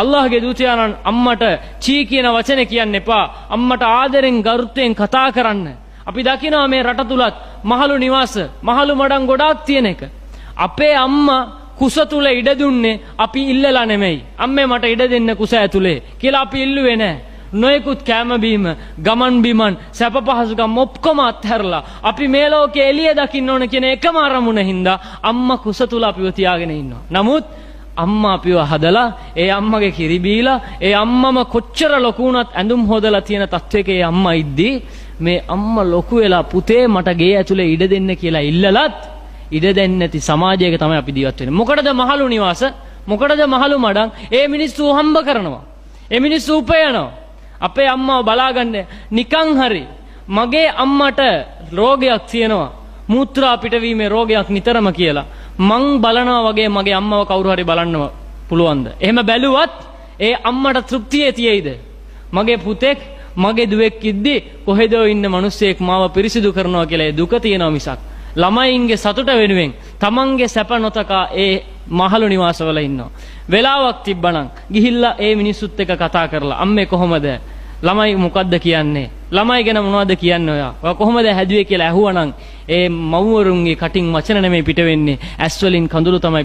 අල්ලාහගේ දූතයාණන් අම්මට චී කියන වචනේ කියන්න එපා. අම්මට ආදරෙන් ගරුත්වයෙන් කතා කරන්න. අපි දකිනවා මේ රට තුලත් මහලු නිවාස, මහලු මඩම් ගොඩාක් තියෙන එක. අපේ අම්මා කුස තුල ඉඩ දුන්නේ අපි ඉල්ලලා නෙමෙයි. අම්මේ මට ඉඩ දෙන්න කුස ඇතුලේ කියලා අපි ඉල්ලුවේ නැහැ. නොයෙකුත් කැම බීම, ගමන් බිමන්, සැප පහසුකම් ඔක්කොම අත්හැරලා අපි මේ ලෝකේ එළිය දකින්න ඕන කියන එකම අරමුණ හින්දා අම්මා කුස තුල අපිව තියාගෙන ඉන්නවා. නමුත් අම්මා අපිව හදලා, ඒ අම්මගේ කිරි බීලා, ඒ අම්මම කොච්චර ලොකු වුණත් ඇඳුම් හොදලා තියෙන තත්වයක ඒ අම්මා ඉද්දී මේ අම්මා ලොකු වෙලා පුතේ මට ගේ ඇතුලේ ඉඩ දෙන්න කියලා ඉල්ලලත් ඉඩ දෙන්නේ නැති සමාජයක තමයි අපි ජීවත් වෙන්නේ. මොකටද මහලු නිවාස? මොකටද මහලු මඩම්? ඒ මිනිස්සු හම්බ කරනවා. ඒ මිනිස්සු උපයනවා. අපේ අම්මාව බලාගන්න නිකන් හරි මගේ අම්මට රෝගයක් තියෙනවා, මූත්‍රා පිටවීමේ රෝගයක් නිතරම කියලා මං බලනවා වගේ මගේ අම්මව කවුරු හරි බලන්න පුළුවන්ද? එහෙම බැලුවත් ඒ අම්මට තෘප්තිය තියෙයිද? මගේ පුතෙක් මගේ දුවෙක් ඉද්දි කොහෙදෝ ඉන්න මිනිස්සෙක් මාව පිරිසිදු කරනවා කියලා ඒ දුක තියෙනවා මිසක් ළමයින්ගේ සතුට වෙනුවෙන් තමන්ගේ සැප නොතකා ඒ මහලු නිවාසවල ඉන්නවා. වෙලාවක් තිබ්බනම් ගිහිල්ලා ඒ මිනිස්සුත් එක්ක කතා කරලා අම්මේ කොහොමද? ළමයි මොකද්ද කියන්නේ? ළමයි ගැන මොනවද කියන්නේ ඔයා? ඔයා කොහොමද හැදුවේ කියලා ඇහුවනම් ඒ මව්වරුන්ගේ කටින් වචන නෙමෙයි පිට වෙන්නේ, ඇස් වලින් කඳුළු තමයි